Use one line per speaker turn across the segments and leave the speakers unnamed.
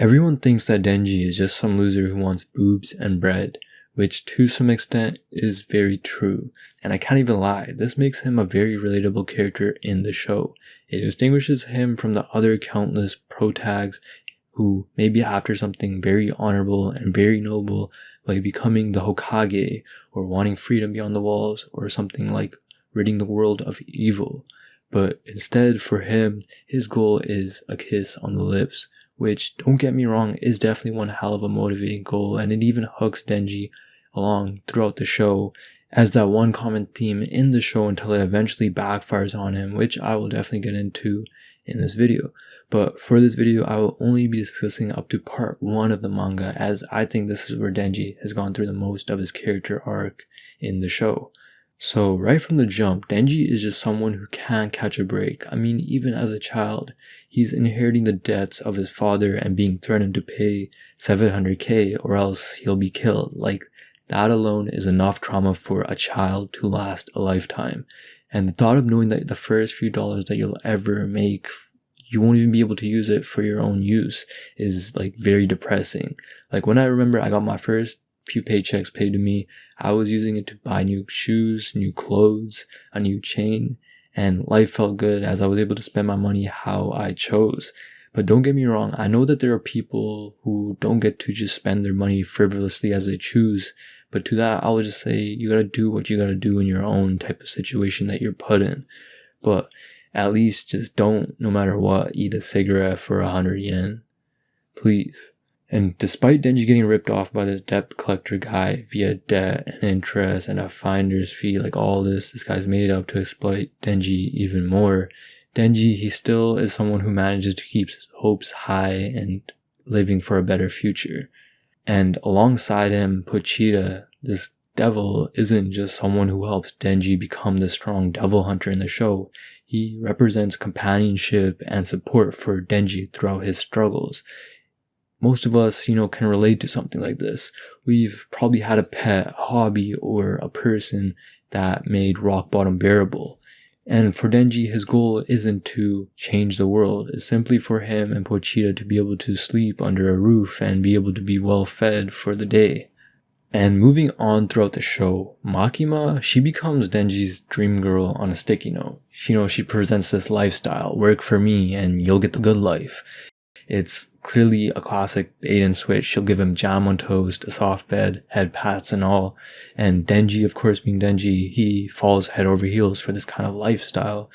Everyone thinks that Denji is just some loser who wants boobs and bread, which to some extent is very true. And I can't even lie, this makes him a very relatable character in the show. It distinguishes him from the other countless protags who may be after something very honorable and very noble, like becoming the Hokage, or wanting freedom beyond the walls, or something like ridding the world of evil. But instead, for him, his goal is a kiss on the lips, which, don't get me wrong, is definitely one hell of a motivating goal, and it even hooks Denji along throughout the show as that one common theme in the show until it eventually backfires on him, which I will definitely get into in this video. But for this video, I will only be discussing up to part 1 of the manga, as I think this is where Denji has gone through the most of his character arc in the show. So right from the jump, Denji is just someone who can't catch a break. I mean, even as a child, he's inheriting the debts of his father and being threatened to pay 700k or else he'll be killed. Like, that alone is enough trauma for a child to last a lifetime. And the thought of knowing that the first few dollars that you'll ever make, you won't even be able to use it for your own use, is like very depressing. Like, when I remember I got my first few paychecks paid to me, I was using it to buy new shoes, new clothes, a new chain, and life felt good as I was able to spend my money how I chose. But don't get me wrong, I know that there are people who don't get to just spend their money frivolously as they choose, but to that I would just say you gotta do what you gotta do in your own type of situation that you're put in. But at least just don't, no matter what, eat a cigarette for 100 yen. Please. And despite Denji getting ripped off by this debt collector guy via debt and interest and a finder's fee, like all this guy's made up to exploit Denji even more, Denji, he still is someone who manages to keep his hopes high and living for a better future. And alongside him, Pochita, this devil, isn't just someone who helps Denji become the strong devil hunter in the show. He represents companionship and support for Denji throughout his struggles. Most of us, can relate to something like this. We've probably had a pet, a hobby, or a person that made rock bottom bearable. And for Denji, his goal isn't to change the world. It's simply for him and Pochita to be able to sleep under a roof and be able to be well fed for the day. And moving on throughout the show, Makima, she becomes Denji's dream girl on a sticky note. She presents this lifestyle, work for me and you'll get the good life. It's clearly a classic bait and switch. She'll give him jam on toast, a soft bed, head pats and all. And Denji, of course being Denji, he falls head over heels for this kind of lifestyle.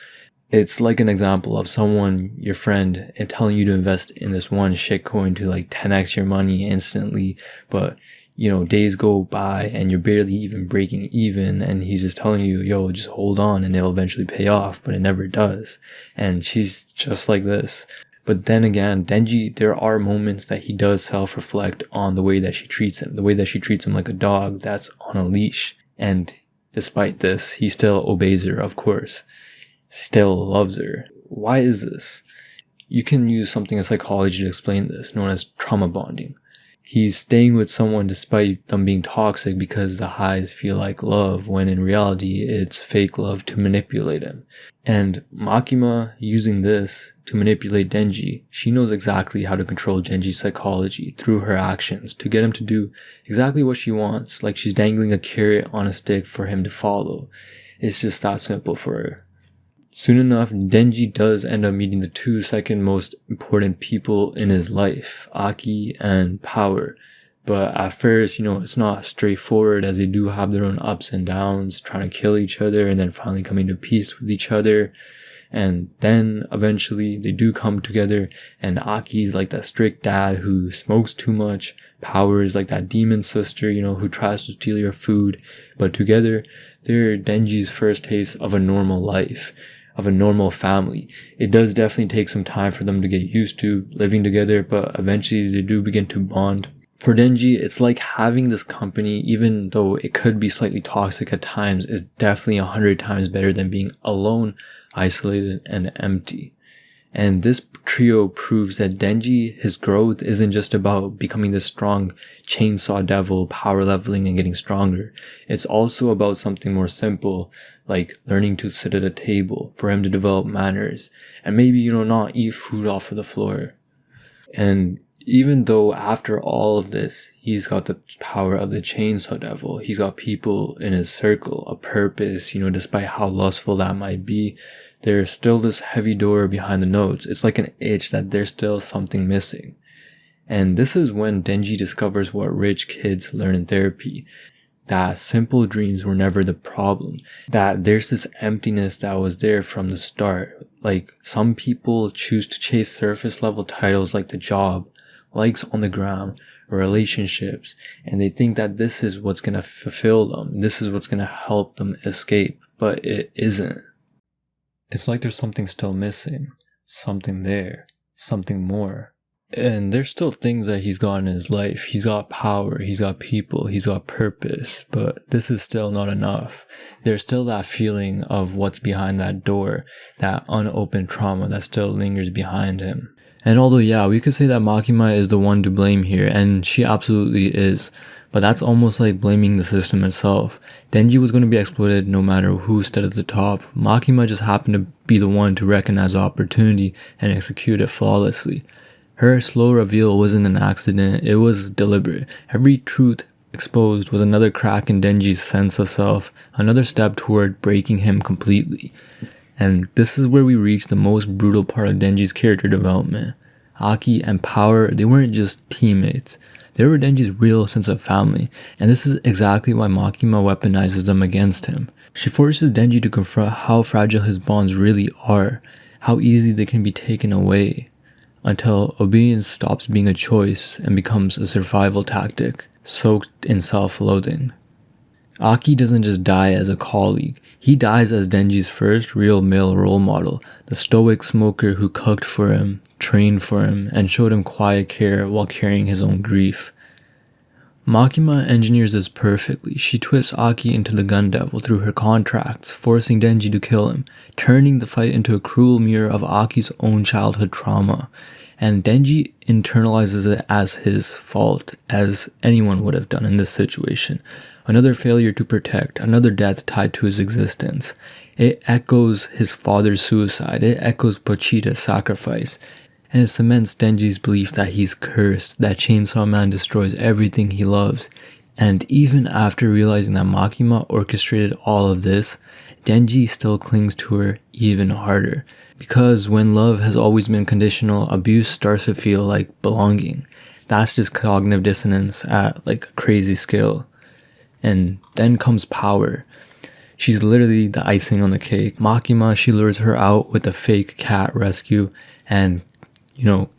It's like an example of someone, your friend, and telling you to invest in this one shitcoin to like 10x your money instantly. But, days go by and you're barely even breaking even. And he's just telling you, yo, just hold on and it'll eventually pay off. But it never does. And she's just like this. But then again, Denji, there are moments that he does self-reflect on the way that she treats him. The way that she treats him like a dog that's on a leash. And despite this, he still obeys her, of course. Still loves her. Why is this? You can use something in psychology to explain this, known as trauma bonding. He's staying with someone despite them being toxic because the highs feel like love, when in reality it's fake love to manipulate him. And Makima, using this to manipulate Denji, she knows exactly how to control Denji's psychology through her actions to get him to do exactly what she wants, like she's dangling a carrot on a stick for him to follow. It's just that simple for her. Soon enough, Denji does end up meeting the 2 second most important people in his life, Aki and Power. But at first, it's not straightforward, as they do have their own ups and downs, trying to kill each other and then finally coming to peace with each other. And then eventually they do come together, and Aki's like that strict dad who smokes too much. Power is like that demon sister, who tries to steal your food. But together, they're Denji's first taste of a normal life, of a normal family. It does definitely take some time for them to get used to living together, but eventually they do begin to bond. For Denji, it's like having this company, even though it could be slightly toxic at times, is definitely 100 times better than being alone, isolated, and empty. And this trio proves that Denji, his growth isn't just about becoming this strong chainsaw devil, power leveling and getting stronger. It's also about something more simple, like learning to sit at a table, for him to develop manners, and maybe, not eat food off of the floor. And even though after all of this, he's got the power of the chainsaw devil, he's got people in his circle, a purpose, despite how lustful that might be, there's still this heavy door behind the notes. It's like an itch that there's still something missing. And this is when Denji discovers what rich kids learn in therapy. That simple dreams were never the problem. That there's this emptiness that was there from the start. Like, some people choose to chase surface level titles like the job, likes on the gram, or relationships, and they think that this is what's gonna fulfill them. This is what's gonna help them escape, but it isn't. It's like there's something still missing. Something there. Something more. And there's still things that he's got in his life. He's got power, he's got people, he's got purpose, but this is still not enough. There's still that feeling of what's behind that door, that unopened trauma that still lingers behind him. And although, yeah, we could say that Makima is the one to blame here, and she absolutely is, but that's almost like blaming the system itself. Denji was going to be exploited no matter who stood at the top. Makima just happened to be the one to recognize the opportunity and execute it flawlessly. Her slow reveal wasn't an accident, it was deliberate. Every truth exposed was another crack in Denji's sense of self, another step toward breaking him completely. And this is where we reach the most brutal part of Denji's character development. Aki and Power, they weren't just teammates. They were Denji's real sense of family, and this is exactly why Makima weaponizes them against him. She forces Denji to confront how fragile his bonds really are, how easy they can be taken away, until obedience stops being a choice and becomes a survival tactic, soaked in self-loathing. Aki doesn't just die as a colleague, he dies as Denji's first real male role model, the stoic smoker who cooked for him, trained for him, and showed him quiet care while carrying his own grief. Makima engineers this perfectly. She twists Aki into the gun devil through her contracts, forcing Denji to kill him, turning the fight into a cruel mirror of Aki's own childhood trauma. And Denji internalizes it as his fault, as anyone would have done in this situation. Another failure to protect, another death tied to his existence. It echoes his father's suicide, it echoes Pochita's sacrifice, and it cements Denji's belief that he's cursed, that Chainsaw Man destroys everything he loves. And even after realizing that Makima orchestrated all of this, Denji still clings to her even harder. Because when love has always been conditional, abuse starts to feel like belonging. That's just cognitive dissonance at like a crazy scale. And then comes Power. She's literally the icing on the cake. Makima, she lures her out with a fake cat rescue and,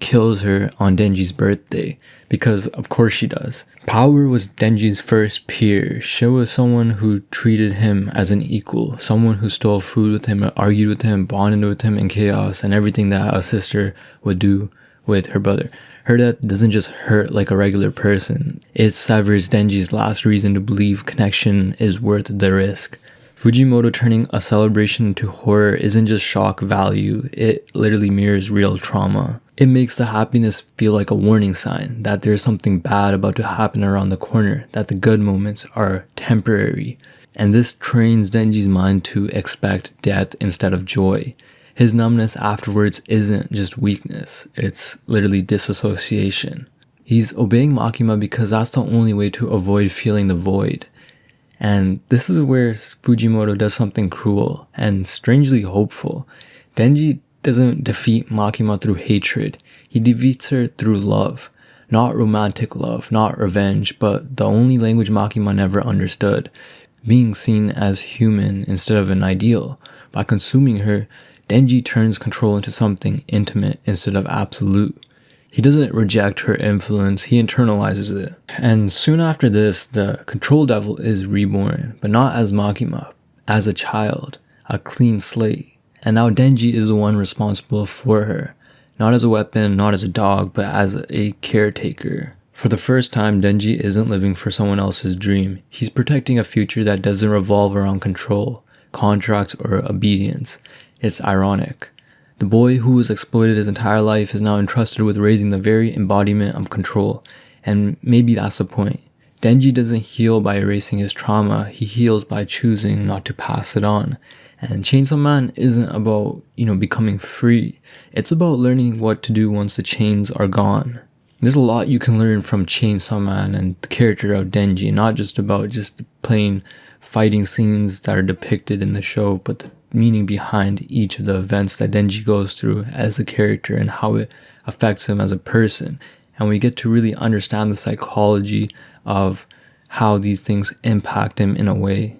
kills her on Denji's birthday. Because of course she does. Power was Denji's first peer. She was someone who treated him as an equal. Someone who stole food with him, argued with him, bonded with him in chaos, and everything that a sister would do with her brother. Her death doesn't just hurt like a regular person. It severs Denji's last reason to believe connection is worth the risk. Fujimoto turning a celebration into horror isn't just shock value, it literally mirrors real trauma. It makes the happiness feel like a warning sign that there's something bad about to happen around the corner, that the good moments are temporary. And this trains Denji's mind to expect death instead of joy. His numbness afterwards isn't just weakness, it's literally disassociation. He's obeying Makima because that's the only way to avoid feeling the void. And this is where Fujimoto does something cruel and strangely hopeful. Denji doesn't defeat Makima through hatred, he defeats her through love. Not romantic love, not revenge, but the only language Makima never understood. Being seen as human instead of an ideal. By consuming her, Denji turns control into something intimate instead of absolute. He doesn't reject her influence, he internalizes it. And soon after this, the control devil is reborn, but not as Makima, as a child, a clean slate. And now Denji is the one responsible for her. Not as a weapon, not as a dog, but as a caretaker. For the first time, Denji isn't living for someone else's dream. He's protecting a future that doesn't revolve around control, contracts, or obedience. It's ironic. The boy who was exploited his entire life is now entrusted with raising the very embodiment of control. And maybe that's the point. Denji doesn't heal by erasing his trauma, he heals by choosing not to pass it on. And Chainsaw Man isn't about, becoming free. It's about learning what to do once the chains are gone. There's a lot you can learn from Chainsaw Man and the character of Denji, not just about just the plain fighting scenes that are depicted in the show, but the meaning behind each of the events that Denji goes through as a character and how it affects him as a person. And we get to really understand the psychology of how these things impact him in a way.